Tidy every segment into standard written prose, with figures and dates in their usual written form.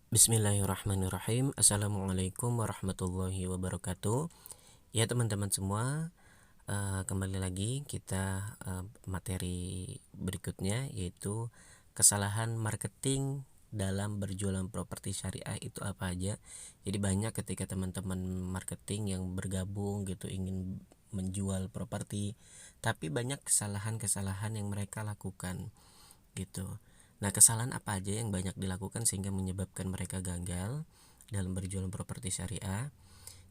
Bismillahirrahmanirrahim. Assalamualaikum warahmatullahi wabarakatuh. Ya teman-teman semua, kembali lagi kita materi berikutnya, yaitu kesalahan marketing dalam berjualan properti syariah itu apa aja. Jadi banyak ketika teman-teman marketing yang bergabung gitu ingin menjual properti, tapi banyak kesalahan-kesalahan yang mereka lakukan gitu. Nah, kesalahan apa aja yang banyak dilakukan sehingga menyebabkan mereka gagal dalam berjualan properti syariah?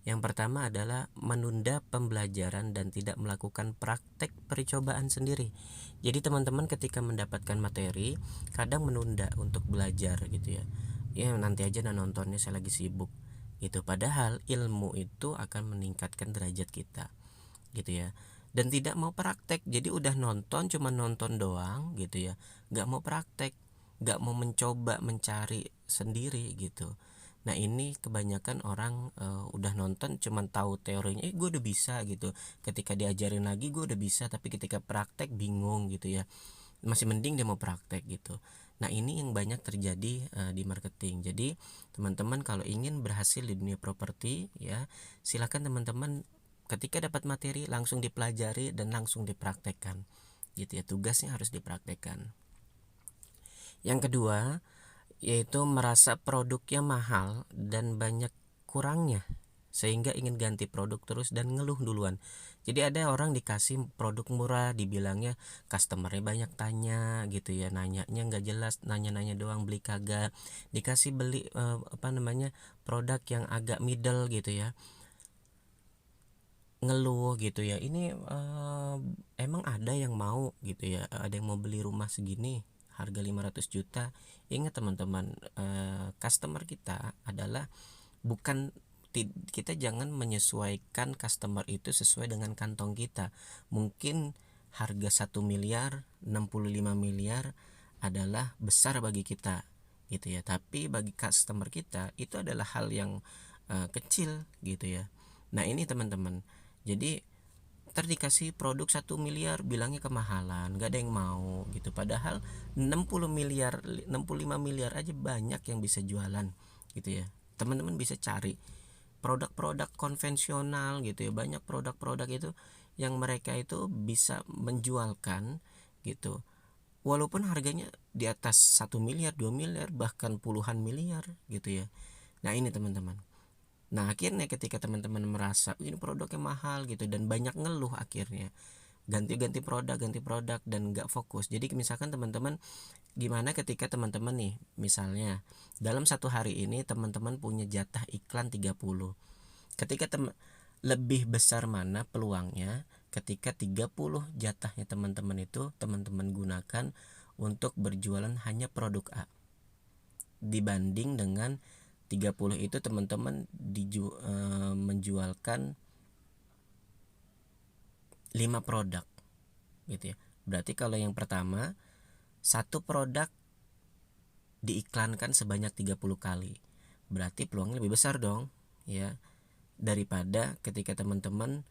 Yang pertama adalah menunda pembelajaran dan tidak melakukan praktek percobaan sendiri. Jadi teman-teman ketika mendapatkan materi kadang menunda untuk belajar gitu ya. Ya nanti aja nontonnya, saya lagi sibuk gitu. Padahal ilmu itu akan meningkatkan derajat kita gitu ya, dan tidak mau praktek. Jadi udah nonton, cuma nonton doang gitu ya, nggak mau praktek, nggak mau mencoba mencari sendiri gitu. Nah ini kebanyakan orang udah nonton cuman tahu teorinya, gue udah bisa gitu, ketika diajarin lagi gue udah bisa, tapi ketika praktek bingung gitu ya. Masih mending dia mau praktek gitu. Nah ini yang banyak terjadi di marketing. Jadi teman-teman kalau ingin berhasil di dunia properti ya, silakan teman-teman ketika dapat materi langsung dipelajari dan langsung dipraktekkan gitu ya, tugasnya harus dipraktekkan. Yang kedua yaitu merasa produknya mahal dan banyak kurangnya, sehingga ingin ganti produk terus dan ngeluh duluan. Jadi ada orang dikasih produk murah dibilangnya customernya banyak tanya gitu ya, nanyanya nggak jelas, nanya-nanya doang, beli kagak. Dikasih beli produk yang agak middle gitu ya, ngeluh gitu ya, ini emang ada yang mau gitu ya, ada yang mau beli rumah segini harga 500 juta. Ingat teman-teman, customer kita adalah bukan, kita jangan menyesuaikan customer itu sesuai dengan kantong kita. Mungkin harga 1 miliar, 65 miliar adalah besar bagi kita gitu ya, tapi bagi customer kita itu adalah hal yang kecil gitu ya. Nah ini teman-teman, jadi dikasih produk 1 miliar bilangnya kemahalan, gak ada yang mau gitu. Padahal 60 miliar, 65 miliar aja banyak yang bisa jualan gitu ya. Teman-teman bisa cari produk-produk konvensional gitu ya, banyak produk-produk itu yang mereka itu bisa menjualkan gitu, walaupun harganya di atas 1 miliar, 2 miliar, bahkan puluhan miliar gitu ya. Nah ini teman-teman, nah akhirnya ketika teman-teman merasa ini produknya mahal gitu dan banyak ngeluh, akhirnya ganti produk dan nggak fokus. Jadi misalkan teman-teman, gimana ketika teman-teman nih, misalnya dalam satu hari ini teman-teman punya jatah iklan 30. Ketika lebih besar mana peluangnya ketika 30 jatahnya teman-teman itu teman-teman gunakan untuk berjualan hanya produk A, dibanding dengan 30 itu teman-teman menjualkan 5 produk gitu ya. Berarti kalau yang pertama, satu produk diiklankan sebanyak 30 kali. Berarti peluangnya lebih besar dong ya, daripada ketika teman-teman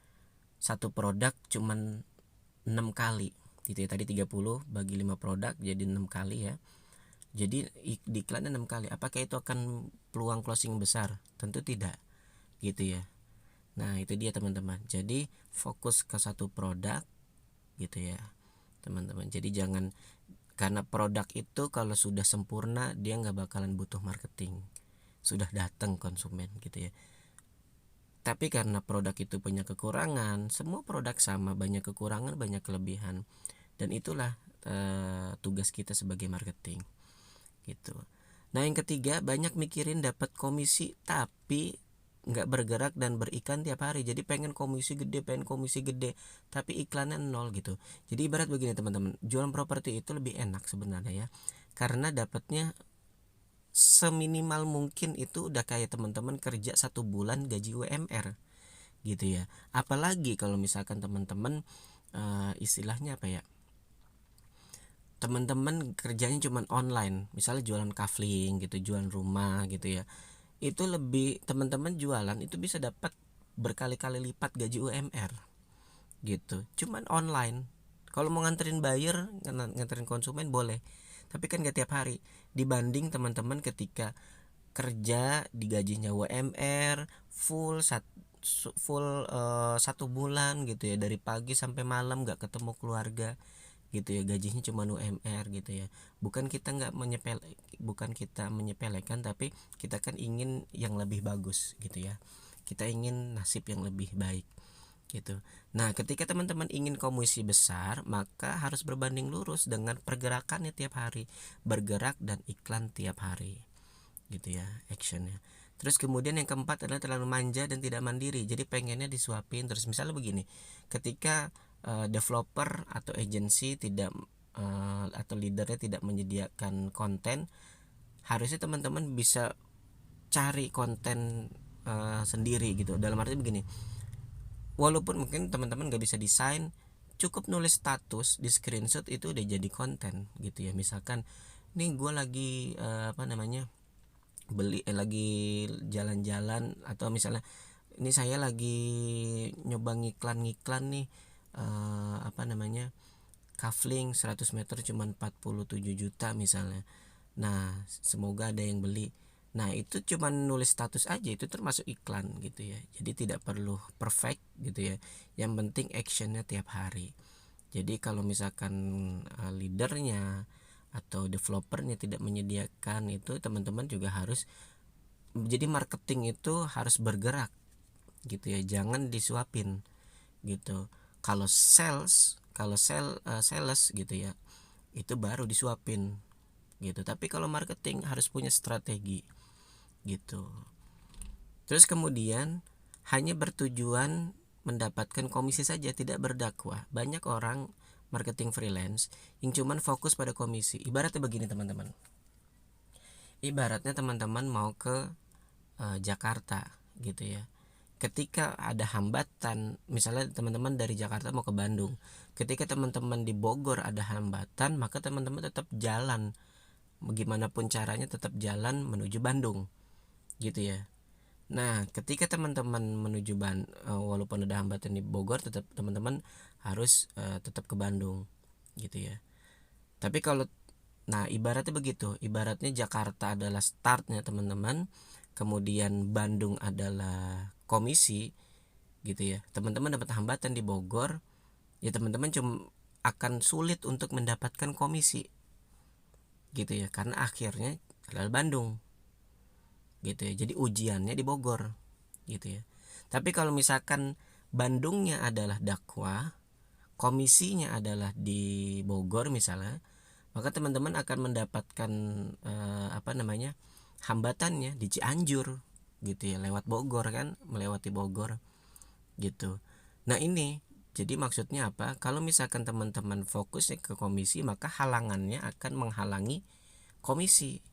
satu produk cuman 6 kali gitu ya. Tadi 30 bagi 5 produk jadi 6 kali ya. Jadi di iklannya 6 kali. Apakah itu akan peluang closing besar? Tentu tidak gitu ya. Nah itu dia teman-teman, jadi fokus ke satu produk gitu ya teman-teman. Jadi jangan, karena produk itu kalau sudah sempurna dia nggak bakalan butuh marketing, sudah datang konsumen gitu ya. Tapi karena produk itu punya kekurangan, semua produk sama, banyak kekurangan banyak kelebihan, dan itulah tugas kita sebagai marketing gitu. Nah yang ketiga, banyak mikirin dapat komisi tapi nggak bergerak dan berikan tiap hari. Jadi pengen komisi gede, tapi iklannya nol gitu. Jadi ibarat begini teman-teman, jualan properti itu lebih enak sebenarnya ya, karena dapatnya seminimal mungkin. Itu udah kayak teman-teman kerja 1 bulan gaji UMR gitu ya. Apalagi kalau misalkan teman-teman istilahnya apa ya, teman-teman kerjanya cuma online, misalnya jualan kafling gitu, jualan rumah gitu ya, itu lebih, teman-teman jualan itu bisa dapat berkali-kali lipat gaji UMR gitu, cuman online. Kalau mau nganterin buyer, nganterin konsumen boleh, tapi kan gak tiap hari. Dibanding teman-teman ketika kerja digajinya UMR full satu bulan gitu ya, dari pagi sampai malam nggak ketemu keluarga gitu ya, gajinya cuma UMR gitu ya. Bukan kita menyepelekan, tapi kita kan ingin yang lebih bagus gitu ya, kita ingin nasib yang lebih baik gitu. Nah, ketika teman-teman ingin komisi besar, maka harus berbanding lurus dengan pergerakannya tiap hari, bergerak dan iklan tiap hari gitu ya, actionnya. Terus kemudian yang keempat adalah terlalu manja dan tidak mandiri, jadi pengennya disuapin terus. Misalnya begini, ketika developer atau agency tidak atau leadernya tidak menyediakan konten, harusnya teman-teman bisa cari konten sendiri gitu. Dalam arti begini, walaupun mungkin teman-teman gak bisa desain, cukup nulis status di screenshot itu udah jadi konten gitu ya. Misalkan nih gue lagi lagi jalan-jalan, atau misalnya ini saya lagi nyoba ngiklan nih kafling 100 meter cuma 47 juta misalnya. Nah, semoga ada yang beli. Nah, itu cuma nulis status aja, itu termasuk iklan gitu ya. Jadi tidak perlu perfect gitu ya. Yang penting actionnya tiap hari. Jadi kalau misalkan leadernya atau developernya tidak menyediakan itu, teman-teman juga harus, jadi marketing itu harus bergerak gitu ya, jangan disuapin gitu. Kalau sales gitu ya, itu baru disuapin gitu. Tapi kalau marketing harus punya strategi gitu. Terus kemudian hanya bertujuan mendapatkan komisi saja, tidak berdakwah. Banyak orang marketing freelance yang cuman fokus pada komisi. Ibaratnya begini teman-teman, ibaratnya teman-teman mau ke Jakarta gitu ya. Ketika ada hambatan, misalnya teman-teman dari Jakarta mau ke Bandung, ketika teman-teman di Bogor ada hambatan, maka teman-teman tetap jalan, bagaimanapun caranya tetap jalan menuju Bandung gitu ya. Nah, ketika teman-teman menuju walaupun ada hambatan di Bogor, tetap teman-teman harus tetap ke Bandung gitu ya. Tapi kalau ibaratnya begitu, ibaratnya Jakarta adalah startnya teman-teman, kemudian Bandung adalah komisi gitu ya. Teman-teman dapat hambatan di Bogor, ya teman-teman cuma akan sulit untuk mendapatkan komisi gitu ya, karena akhirnya adalah Bandung gitu ya. Jadi ujiannya di Bogor gitu ya. Tapi kalau misalkan Bandungnya adalah dakwah, komisinya adalah di Bogor misalnya, maka teman-teman akan mendapatkan hambatannya di Cianjur gitu ya, lewat Bogor kan, melewati Bogor gitu. Nah, ini jadi maksudnya apa? Kalau misalkan teman-teman fokusnya ke komisi, maka halangannya akan menghalangi komisi.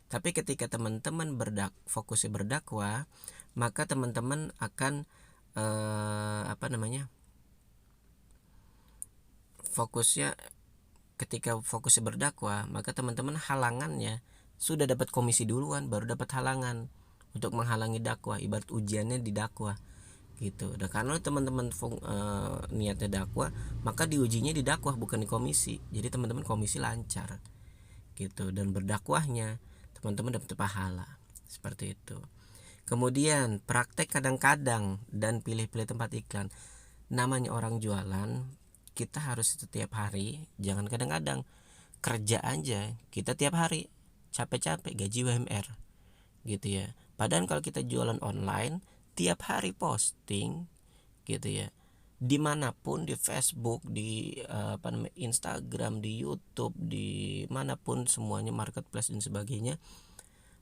Tapi ketika teman-teman fokusnya berdakwah, maka teman-teman akan fokusnya, ketika fokusnya berdakwah, maka teman-teman halangannya sudah dapat komisi duluan, baru dapat halangan untuk menghalangi dakwah. Ibarat ujiannya di dakwah gitu. Dan karena teman-teman niatnya dakwah, maka diujinya di dakwah bukan di komisi. Jadi teman-teman komisi lancar gitu, dan berdakwahnya teman-teman dapat pahala seperti itu. Kemudian praktek kadang-kadang dan pilih-pilih tempat iklan. Namanya orang jualan, kita harus setiap hari, jangan kadang-kadang. Kerja aja kita tiap hari capek-capek gaji UMR gitu ya. Padahal kalau kita jualan online, tiap hari posting gitu ya, dimanapun, di Facebook, di Instagram, di YouTube, di manapun, semuanya marketplace dan sebagainya,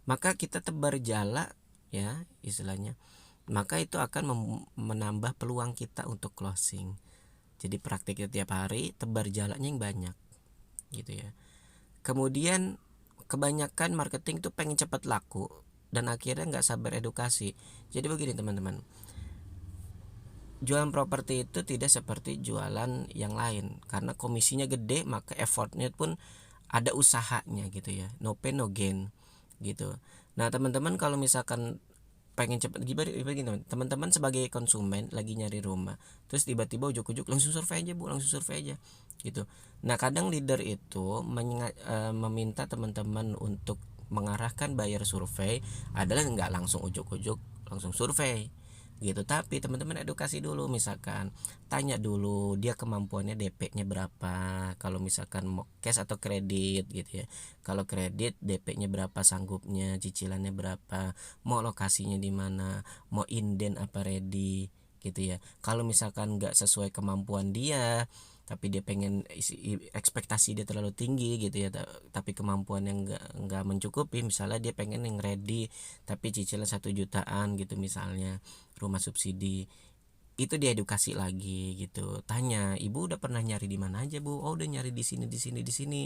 maka kita tebar jala ya istilahnya, maka itu akan menambah peluang kita untuk closing. Jadi praktiknya tiap hari, tebar jalannya yang banyak gitu ya. Kemudian kebanyakan marketing tuh pengen cepat laku dan akhirnya nggak sabar edukasi. Jadi begini teman-teman, jualan properti itu tidak seperti jualan yang lain, karena komisinya gede, maka effortnya pun ada usahanya gitu ya, no pain no gain gitu. Nah teman-teman, kalau misalkan pengen cepat, gini teman-teman, sebagai konsumen lagi nyari rumah, terus tiba-tiba ujuk-ujuk langsung survei aja bu, langsung survei aja gitu. Nah kadang leader itu meminta teman-teman untuk mengarahkan buyer survei adalah nggak langsung ujuk-ujuk langsung survei gitu, tapi teman-teman edukasi dulu, misalkan tanya dulu dia kemampuannya DP-nya berapa, kalau misalkan mau cash atau kredit gitu ya. Kalau kredit DP-nya berapa, sanggupnya, cicilannya berapa, mau lokasinya di mana, mau inden apa ready gitu ya. Kalau misalkan nggak sesuai kemampuan dia tapi dia pengen ekspektasi dia terlalu tinggi gitu ya, tapi kemampuan yang nggak mencukupi, misalnya dia pengen yang ready tapi cicilan 1 jutaan gitu misalnya, rumah subsidi, itu diedukasi lagi gitu. Tanya, ibu udah pernah nyari di mana aja bu? Oh udah nyari di sini di sini di sini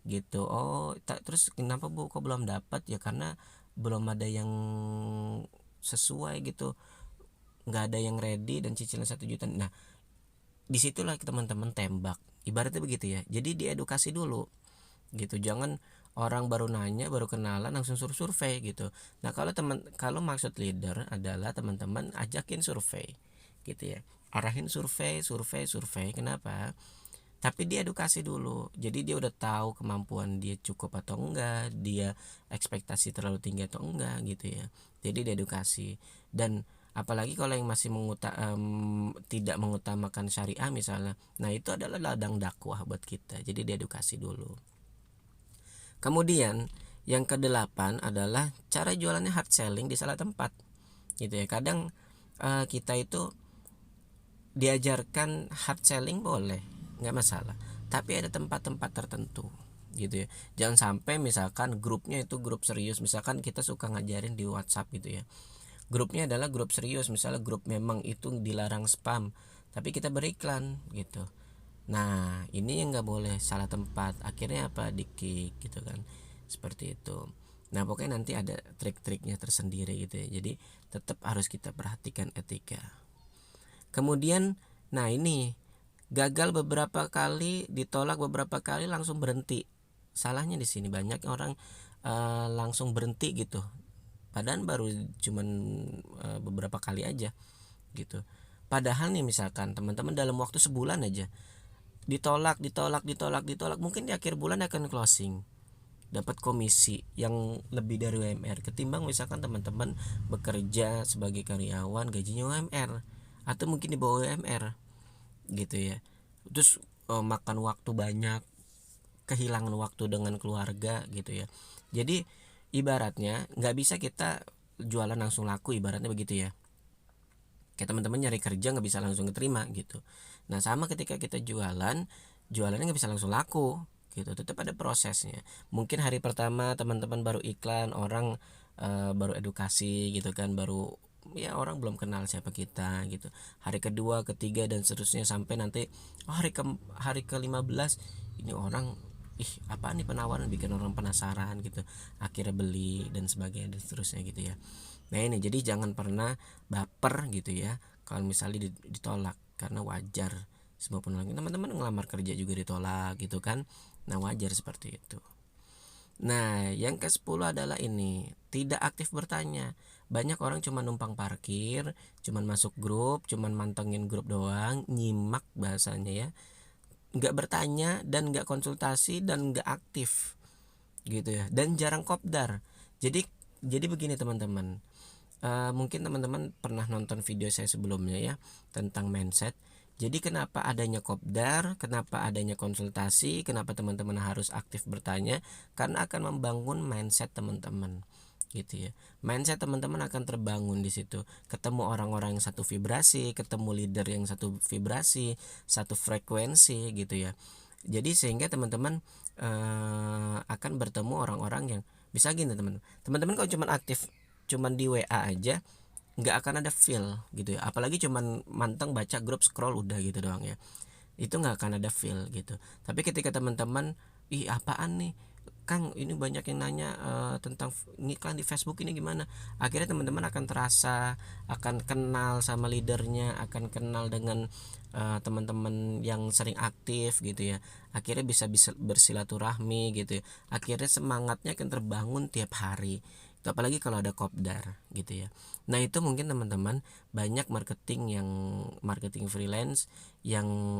gitu. Oh terus kenapa bu kok belum dapat? Ya karena belum ada yang sesuai gitu, nggak ada yang ready dan cicilan 1 juta. Nah disitulah teman-teman tembak, ibaratnya begitu ya. Jadi diedukasi dulu gitu, jangan orang baru nanya baru kenalan langsung suruh survei gitu. Nah kalau maksud leader adalah teman-teman ajakin survei gitu ya, arahin survei. Kenapa? Tapi dia edukasi dulu, jadi dia udah tahu kemampuan dia cukup atau enggak, dia ekspektasi terlalu tinggi atau enggak gitu ya. Jadi diedukasi. Dan apalagi kalau yang masih tidak mengutamakan syariah misalnya, nah itu adalah ladang dakwah buat kita, jadi diedukasi dulu. Kemudian yang kedelapan adalah cara jualannya hard selling di salah tempat gitu ya. Kadang kita itu diajarkan hard selling boleh, nggak masalah, tapi ada tempat-tempat tertentu gitu ya. Jangan sampai misalkan grupnya itu grup serius, misalkan kita suka ngajarin di WhatsApp gitu ya, grupnya adalah grup serius, misalnya grup memang itu dilarang spam, tapi kita beriklan gitu. Nah ini yang nggak boleh, salah tempat, akhirnya apa, di-kick gitu kan, seperti itu. Nah pokoknya nanti ada trik-triknya tersendiri gitu ya, jadi tetap harus kita perhatikan etika. Kemudian nah ini gagal beberapa kali, ditolak beberapa kali langsung berhenti. Salahnya di sini banyak orang langsung berhenti gitu, padahal baru cuman beberapa kali aja gitu. Padahal nih misalkan teman-teman dalam waktu sebulan aja ditolak, mungkin di akhir bulan akan closing, dapat komisi yang lebih dari UMR ketimbang misalkan teman-teman bekerja sebagai karyawan gajinya UMR atau mungkin di bawah UMR gitu ya. Terus makan waktu banyak, kehilangan waktu dengan keluarga gitu ya. Jadi ibaratnya nggak bisa kita jualan langsung laku, ibaratnya begitu ya. Kayak teman-teman nyari kerja nggak bisa langsung keterima gitu. Nah sama ketika kita jualannya nggak bisa langsung laku gitu, tetap ada prosesnya. Mungkin hari pertama teman-teman baru iklan, orang baru edukasi gitu kan, baru ya orang belum kenal siapa kita gitu. Hari kedua, ketiga dan seterusnya sampai nanti hari ke-15 ini orang apa nih penawaran, bikin orang penasaran gitu, akhirnya beli dan sebagainya dan seterusnya gitu ya. Nah ini jadi jangan pernah baper gitu ya kalau misalnya ditolak, karena wajar, semua penolakan, teman-teman ngelamar kerja juga ditolak gitu kan. Nah wajar seperti itu. Nah yang ke-10 adalah ini, tidak aktif bertanya. Banyak orang cuma numpang parkir, cuma masuk grup, cuma mantengin grup doang, nyimak bahasanya ya, nggak bertanya dan nggak konsultasi dan nggak aktif gitu ya, dan jarang kopdar. Jadi begini teman-teman, mungkin teman-teman pernah nonton video saya sebelumnya ya tentang mindset. Jadi kenapa adanya kopdar, kenapa adanya konsultasi, kenapa teman-teman harus aktif bertanya, karena akan membangun mindset teman-teman gitu ya. Mindset teman-teman akan terbangun di situ. Ketemu orang-orang yang satu vibrasi, ketemu leader yang satu vibrasi, satu frekuensi gitu ya. Jadi sehingga teman-teman akan bertemu orang-orang yang bisa gini teman-teman kalau cuma aktif cuman di WA aja nggak akan ada feel gitu ya, apalagi cuman manteng baca grup scroll udah gitu doang ya, itu nggak akan ada feel gitu. Tapi ketika teman-teman apaan nih Kang, ini banyak yang nanya tentang ngiklan di Facebook ini gimana, akhirnya teman-teman akan terasa, akan kenal sama leadernya, akan kenal dengan teman-teman yang sering aktif gitu ya, akhirnya bisa bersilaturahmi gitu ya, akhirnya semangatnya akan terbangun tiap hari apalagi kalau ada kopdar gitu ya. Nah itu mungkin teman-teman banyak marketing freelance yang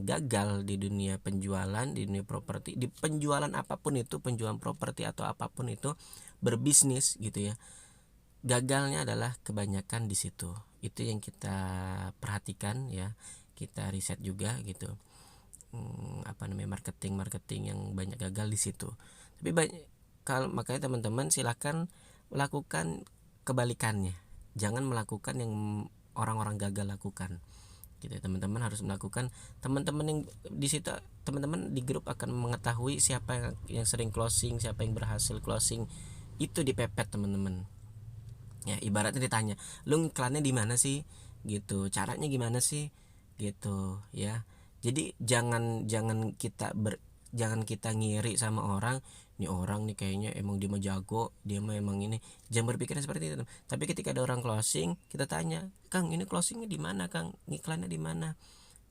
gagal di dunia penjualan, di dunia properti, di penjualan apapun itu, penjualan properti atau apapun itu, berbisnis gitu ya. Gagalnya adalah kebanyakan di situ. Itu yang kita perhatikan ya, kita riset juga gitu. Marketing yang banyak gagal di situ. Tapi makanya teman-teman silakan melakukan kebalikannya. Jangan melakukan yang orang-orang gagal lakukan. Gitu. Teman-teman harus melakukan, teman-teman yang di situ, teman-teman di grup akan mengetahui siapa yang sering closing, siapa yang berhasil closing. Itu dipepet teman-teman. Ya, ibaratnya ditanya, "Lu iklannya di mana sih?" gitu. "Caranya gimana sih?" gitu ya. Jadi jangan kita ngiri sama orang, "Nih orang nih kayaknya emang dia mah jago, dia mah emang ini." Jangan berpikiran seperti itu. Tapi ketika ada orang closing, kita tanya, "Kang, ini closingnya di mana, Kang? Iklannya di mana?"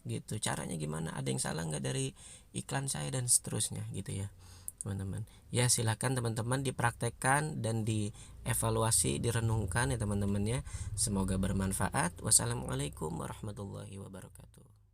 gitu. "Caranya gimana? Ada yang salah nggak dari iklan saya?" dan seterusnya gitu ya teman-teman. Ya silakan teman-teman dipraktekkan dan dievaluasi, direnungkan ya teman-teman ya. Semoga bermanfaat. Wassalamualaikum warahmatullahi wabarakatuh.